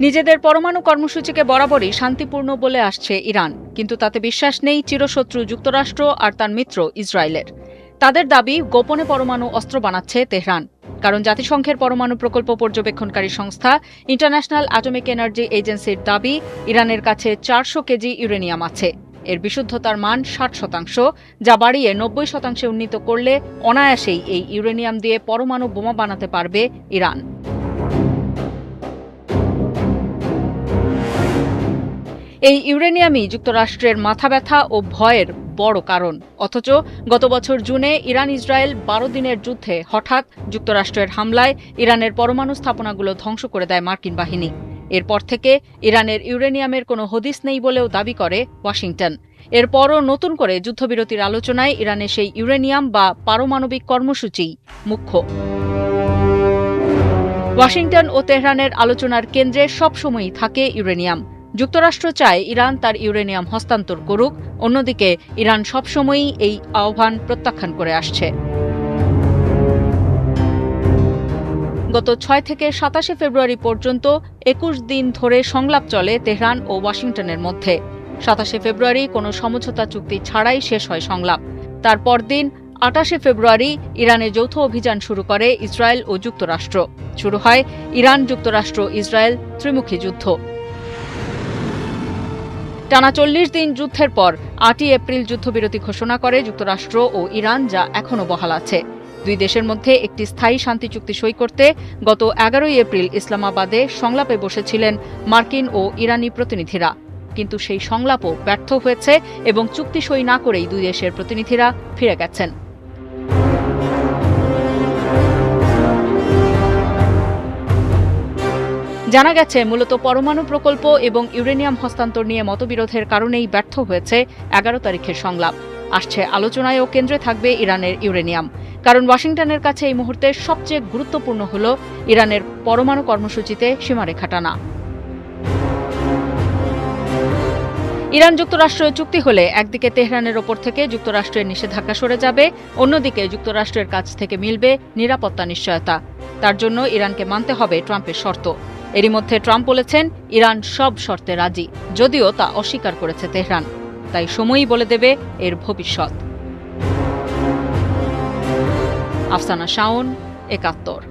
নিজেদের পরমাণু কর্মসূচিকে বরাবরই শান্তিপূর্ণ বলে আসছে ইরান, কিন্তু তাতে বিশ্বাস নেই চিরশত্রু যুক্তরাষ্ট্র আর তার মিত্র ইসরায়েলের। তাদের দাবি গোপনে পরমাণু অস্ত্র বানাচ্ছে তেহরান, কারণ জাতিসংঘের পরমাণু প্রকল্প পর্যবেক্ষণকারী সংস্থা ইন্টারন্যাশনাল অ্যাটমিক এনার্জি এজেন্সির দাবি ইরানের কাছে 400 কেজি ইউরেনিয়াম আছে। এর বিশুদ্ধতার মান 60%, যা বাড়িয়ে 90% উন্নীত করলে অনায়াসেই এই ইউরেনিয়াম দিয়ে পরমাণু বোমা বানাতে পারবে ইরান। এই ইউরেনিয়ামই যুক্তরাষ্ট্রের মাথাব্যথা ও ভয়ের বড় কারণ। অথচ গত বছর জুনে ইরান ইসরায়েল 12 দিনের যুদ্ধে হঠাৎ যুক্তরাষ্ট্রের হামলায় ইরানের পরমাণু স্থাপনাগুলো ধ্বংস করে দেয় মার্কিন বাহিনী। এরপর থেকে ইরানের ইউরেনিয়ামের কোনো হদিস নেই বলেও দাবি করে ওয়াশিংটন। এরপরও নতুন করে যুদ্ধবিরতির আলোচনায় ইরানের সেই ইউরেনিয়াম বা পারমাণবিক কর্মসূচিই মুখ্য। ওয়াশিংটন ও তেহরানের আলোচনার কেন্দ্রে সবসময়ই থাকে ইউরেনিয়াম। যুক্তরাষ্ট্র চায় ইরান তার ইউরেনিয়াম হস্তান্তর করুক, অন্যদিকে ইরান সবসময়ই এই আহ্বান প্রত্যাখ্যান করে আসছে। গত 6 থেকে 27 ফেব্রুয়ারি পর্যন্ত 21 দিন ধরে সংলাপ চলে তেহরান ও ওয়াশিংটনের মধ্যে। 27 ফেব্রুয়ারি কোনো সমঝোতা চুক্তি ছাড়াই শেষ হয় সংলাপ। তার পরদিন 28 ফেব্রুয়ারি ইরানে যৌথ অভিযান শুরু করে ইসরায়েল ও যুক্তরাষ্ট্র। শুরু হয় ইরান যুক্তরাষ্ট্র ইসরায়েল ত্রিমুখী যুদ্ধ। টানা 40 দিন যুদ্ধের পর 8 এপ্রিল যুদ্ধবিরতি ঘোষণা করে যুক্তরাষ্ট্র ও ইরান, যা এখনও বহাল আছে। দুই দেশের মধ্যে একটি স্থায়ী শান্তি চুক্তি সই করতে গত 11 এপ্রিল ইসলামাবাদে সংলাপে বসেছিলেন মার্কিন ও ইরানি প্রতিনিধিরা, কিন্তু সেই সংলাপও ব্যর্থ হয়েছে এবং চুক্তি সই না করেই দুই দেশের প্রতিনিধিরা ফিরে গেছেন। জানা গেছে, মূলত পরমাণু প্রকল্প এবং ইউরেনিয়াম হস্তান্তর নিয়ে মতবিরোধের কারণেই ব্যর্থ হয়েছে 11 তারিখের সংলাপ। আসছে আলোচনায়ও কেন্দ্রে থাকবে ইরানের ইউরেনিয়াম, কারণ ওয়াশিংটনের কাছে এই মুহূর্তে সবচেয়ে গুরুত্বপূর্ণ হল ইরানের পরমাণু কর্মসূচিতে সীমারেখা টানা। ইরান যুক্তরাষ্ট্র চুক্তি হলে একদিকে তেহরানের ওপর থেকে যুক্তরাষ্ট্রের নিষেধাজ্ঞা সরে যাবে, অন্যদিকে যুক্তরাষ্ট্রের কাছ থেকে মিলবে নিরাপত্তা নিশ্চয়তা। তার জন্য ইরানকে মানতে হবে ট্রাম্পের শর্ত। এরই মধ্যে ট্রাম্প বলেছেন ইরান সব শর্তে রাজি, যদিও তা অস্বীকার করেছে তেহরান। তাই সময়ই বলে দেবে এর ভবিষ্যৎ। আফসানা শাওন, 71।